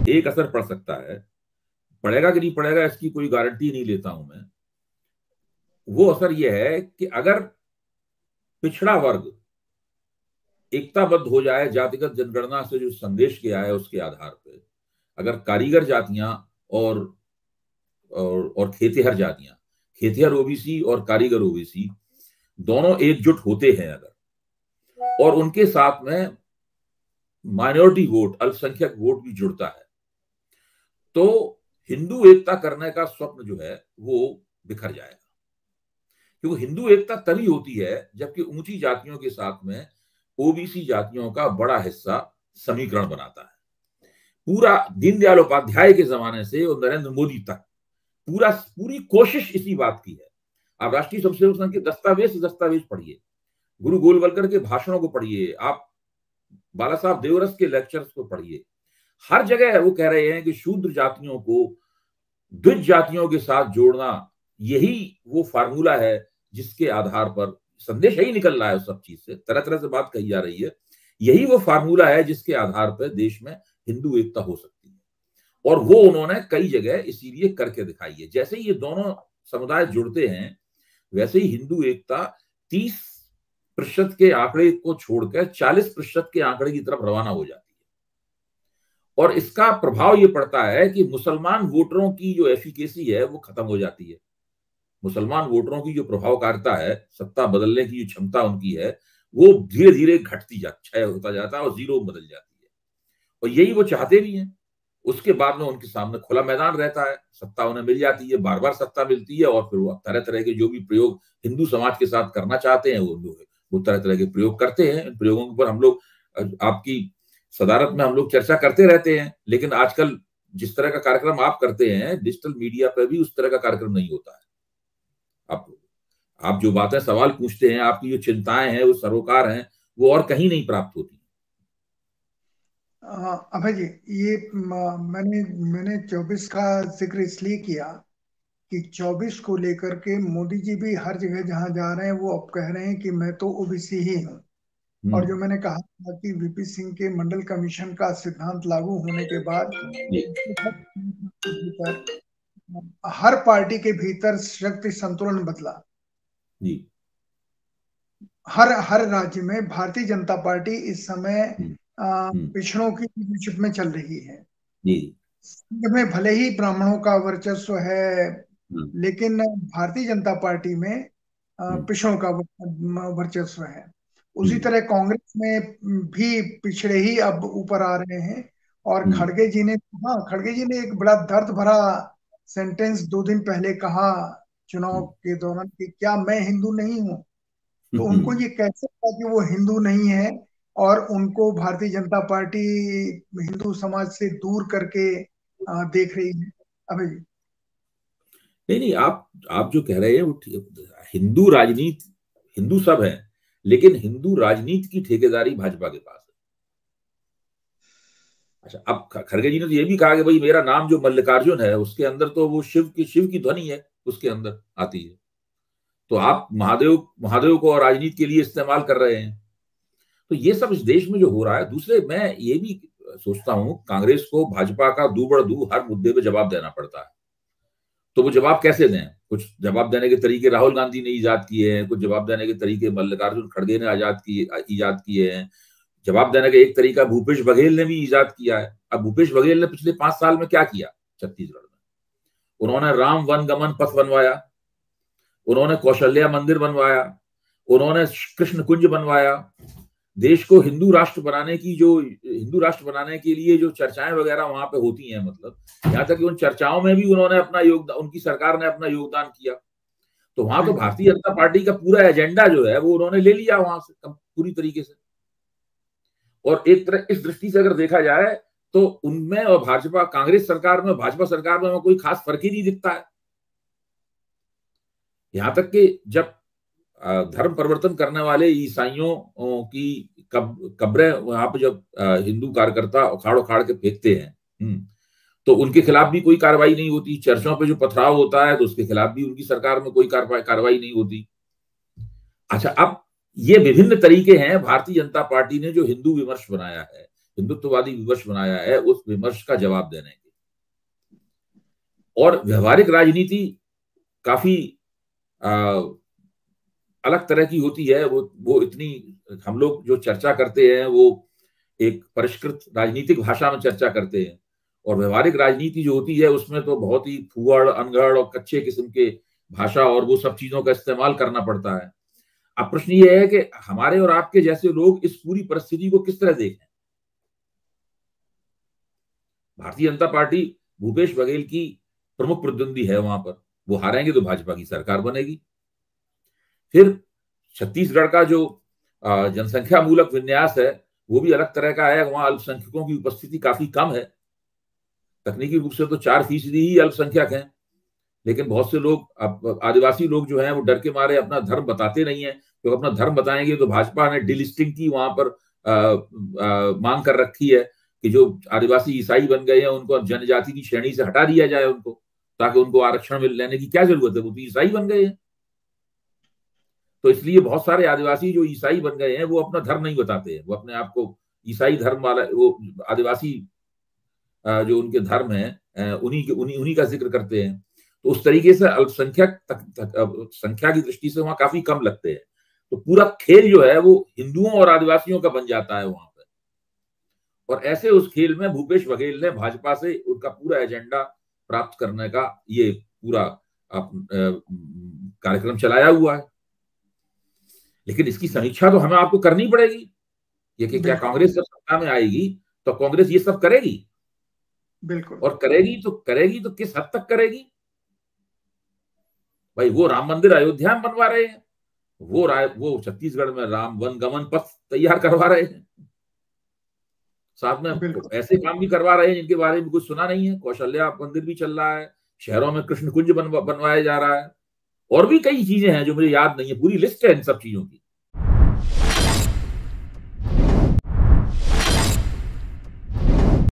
एक असर पड़ सकता है, पड़ेगा कि नहीं पड़ेगा इसकी कोई गारंटी नहीं लेता हूं मैं। वो असर यह है कि अगर पिछड़ा वर्ग एकताबद्ध हो जाए जातिगत जनगणना से जो संदेश किया है उसके आधार पर, अगर कारीगर जातियां और और खेतिहर जातियां, खेतिहर ओबीसी और कारीगर ओबीसी दोनों एकजुट होते हैं अगर, और उनके साथ में माइनॉरिटी वोट, अल्पसंख्यक वोट भी जुड़ता है, तो हिंदू एकता करने का स्वप्न जो है वो बिखर जाएगा। क्योंकि हिंदू एकता तभी होती है जबकि ऊंची जातियों के साथ में ओबीसी जातियों का बड़ा हिस्सा समीकरण बनाता है। पूरा दीनदयाल उपाध्याय के जमाने से और नरेंद्र मोदी तक पूरी कोशिश इसी बात की है। आप राष्ट्रीय स्वयंसेवक संघ के दस्तावेज पढ़िए, गुरु गोलवलकर के भाषणों को पढ़िए, आप बाला साहब देवरस के लेक्चर्स को पढ़िए, हर जगह वो कह रहे हैं कि शूद्र जातियों को द्विज जातियों के साथ जोड़ना, यही वो फार्मूला है जिसके आधार पर संदेश यही निकल रहा है। उस सब चीज से तरह तरह से बात कही जा रही है, यही वो फार्मूला है जिसके आधार पर देश में हिंदू एकता हो सकती है, और वो उन्होंने कई जगह इसीलिए करके दिखाई है। जैसे ही ये दोनों समुदाय जुड़ते हैं वैसे ही हिंदू एकता 30% के आंकड़े को छोड़कर 40% के आंकड़े की तरफ रवाना हो जाती है। और इसका प्रभाव ये पड़ता है कि मुसलमान वोटरों की जो एफिकेसी है वो खत्म हो जाती है। मुसलमान वोटरों की जो प्रभावकारिता है, सत्ता बदलने की जो क्षमता उनकी है, वो धीरे धीरे क्षय होता जाता है और जीरो में बदल जाती है। और यही वो चाहते भी हैं। उसके बाद में उनके सामने खुला मैदान रहता है, सत्ता उन्हें मिल जाती है, बार बार सत्ता मिलती है, और फिर वो तरह तरह के जो भी प्रयोग हिंदू समाज के साथ करना चाहते हैं वो तरह तरह के प्रयोग करते हैं। इन प्रयोगों पर हम लोग, आपकी सदारत में हम लोग चर्चा करते रहते हैं, लेकिन आजकल जिस तरह का कार्यक्रम आप करते हैं डिजिटल मीडिया पर भी उस तरह का कार्यक्रम नहीं होता है। आप जो बातें सवाल पूछते हैं, आपकी जो चिंताएं हैं वो सरोकार हैं, वो और कहीं नहीं प्राप्त होती। अभय जी, ये मैंने 24 का जिक्र इसलिए किया कि 24 को लेकर के मोदी जी भी हर जगह जहां जा रहे हैं वो अब कह रहे हैं कि मैं तो ओबीसी ही हूँ। और जो मैंने कहा था कि वीपी सिंह के मंडल कमीशन का सिद्धांत लागू होने के बाद भीतर हर पार्टी के भीतर शक्ति संतुलन बदला। जी। हर हर राज्य में भारतीय जनता पार्टी इस समय पिछड़ों की लीडरशिप में चल रही है। जी। संघ में भले ही ब्राह्मणों का वर्चस्व है, लेकिन भारतीय जनता पार्टी में पिछड़ों का वर्चस्व है। उसी तरह कांग्रेस में भी पिछड़े ही अब ऊपर आ रहे हैं। और खड़गे जी ने एक बड़ा दर्द भरा सेंटेंस 2 दिन पहले कहा चुनाव के दौरान कि क्या मैं हिंदू नहीं हूं। तो उनको ये कैसे पता कि वो हिंदू नहीं है और उनको भारतीय जनता पार्टी हिंदू समाज से दूर करके देख रही है। अभय जी, नहीं नहीं, आप जो कह रहे हैं वो हिंदू राजनीति, हिंदू सब है, लेकिन हिंदू राजनीति की ठेकेदारी भाजपा के पास है। अच्छा, अब खड़गे जी ने तो ये भी कहा कि भाई मेरा नाम जो मल्लिकार्जुन है उसके अंदर तो वो शिव की ध्वनि है, उसके अंदर आती है। तो आप महादेव को राजनीति के लिए इस्तेमाल कर रहे हैं। तो ये सब इस देश में जो हो रहा है। दूसरे, मैं ये भी सोचता हूं कांग्रेस को भाजपा का दू हर मुद्दे पे जवाब देना पड़ता है। तो वो जवाब कैसे दें? कुछ जवाब देने के तरीके राहुल गांधी ने ईजाद किए हैं, कुछ जवाब देने के तरीके मल्लिकार्जुन खड़गे ने ईजाद किए हैं। जवाब देने का एक तरीका भूपेश बघेल ने भी ईजाद किया है। अब भूपेश बघेल ने पिछले 5 साल में क्या किया छत्तीसगढ़ में? उन्होंने राम वन गमन पथ बनवाया, उन्होंने कौशल्या मंदिर बनवाया, उन्होंने कृष्ण कुंज बनवाया। देश को हिंदू राष्ट्र बनाने के लिए जो चर्चाएं वगैरह वहां पे होती हैं, मतलब यहाँ तक कि उन चर्चाओं में भी उन्होंने अपना योगदान, उनकी सरकार ने अपना योगदान किया। तो वहां तो भारतीय जनता पार्टी का पूरा एजेंडा जो है वो उन्होंने ले लिया वहां से पूरी तरीके से। और एक तरह इस दृष्टि से अगर देखा जाए तो उनमें और भाजपा, कांग्रेस सरकार में, भाजपा सरकार में कोई खास फर्क ही नहीं दिखता है। यहां तक कि जब धर्म परिवर्तन करने वाले ईसाइयों की कब्रें वहां पर जब हिंदू कार्यकर्ता उखाड़ उखाड़ के फेंकते हैं, तो उनके खिलाफ भी कोई कार्रवाई नहीं होती। चर्चों पे जो पथराव होता है तो उसके खिलाफ भी उनकी सरकार में कोई कार्रवाई नहीं होती। अच्छा, अब ये विभिन्न तरीके हैं भारतीय जनता पार्टी ने जो हिंदू विमर्श बनाया है, हिंदुत्ववादी विमर्श बनाया है, उस विमर्श का जवाब देने के। और व्यवहारिक राजनीति काफी अलग तरह की होती है। वो इतनी, हम लोग जो चर्चा करते हैं वो एक परिष्कृत राजनीतिक भाषा में चर्चा करते हैं, और व्यवहारिक राजनीति जो होती है उसमें तो बहुत ही फूहड़, अनगढ़ और कच्चे किस्म के भाषा और वो सब चीजों का इस्तेमाल करना पड़ता है। अब प्रश्न ये है कि हमारे और आपके जैसे लोग इस पूरी परिस्थिति को किस तरह देखें। भारतीय जनता पार्टी भूपेश बघेल की प्रमुख प्रतिद्वंदी है वहां पर, वो हारेंगे तो भाजपा की सरकार बनेगी। फिर छत्तीसगढ़ का जो जनसंख्या मूलक विन्यास है वो भी अलग तरह का है, वहां अल्पसंख्यकों की उपस्थिति काफी कम है। तकनीकी रूप से तो 4% ही अल्पसंख्यक हैं, लेकिन बहुत से लोग, आदिवासी लोग जो हैं वो डर के मारे अपना धर्म बताते नहीं है, तो अपना धर्म बताएंगे तो भाजपा ने डिलिस्टिंग की वहां पर मांग कर रखी है कि जो आदिवासी ईसाई बन गए हैं उनको जनजाति की श्रेणी से हटा दिया जाए उनको, ताकि उनको आरक्षण लेने की क्या जरूरत है, वो तो ईसाई बन गए हैं। तो इसलिए बहुत सारे आदिवासी जो ईसाई बन गए हैं वो अपना धर्म नहीं बताते हैं, वो अपने आप को ईसाई धर्म वाला, वो आदिवासी जो उनके धर्म है उन्हीं का जिक्र करते हैं। तो उस तरीके से अल्पसंख्यक संख्या की दृष्टि से वहां काफी कम लगते हैं। तो पूरा खेल जो है वो हिंदुओं और आदिवासियों का बन जाता है वहां पर। और ऐसे उस खेल में भूपेश बघेल ने भाजपा से उनका पूरा एजेंडा प्राप्त करने का ये पूरा कार्यक्रम चलाया हुआ है। लेकिन इसकी समीक्षा तो हमें आपको करनी पड़ेगी, ये कि क्या कांग्रेस जब सत्ता में आएगी तो कांग्रेस ये सब करेगी? बिल्कुल। और करेगी तो किस हद तक करेगी? भाई वो राम मंदिर अयोध्या में बनवा रहे हैं, वो छत्तीसगढ़ में राम वनगमन पथ तैयार करवा रहे हैं, साथ में ऐसे काम भी करवा रहे हैं जिनके बारे में कुछ सुना नहीं है। कौशल्या मंदिर भी चल रहा है, शहरों में कृष्ण कुंज बनवाया जा रहा है, और भी कई चीजें हैं जो मुझे याद नहीं है, पूरी लिस्ट है इन सब चीजों की।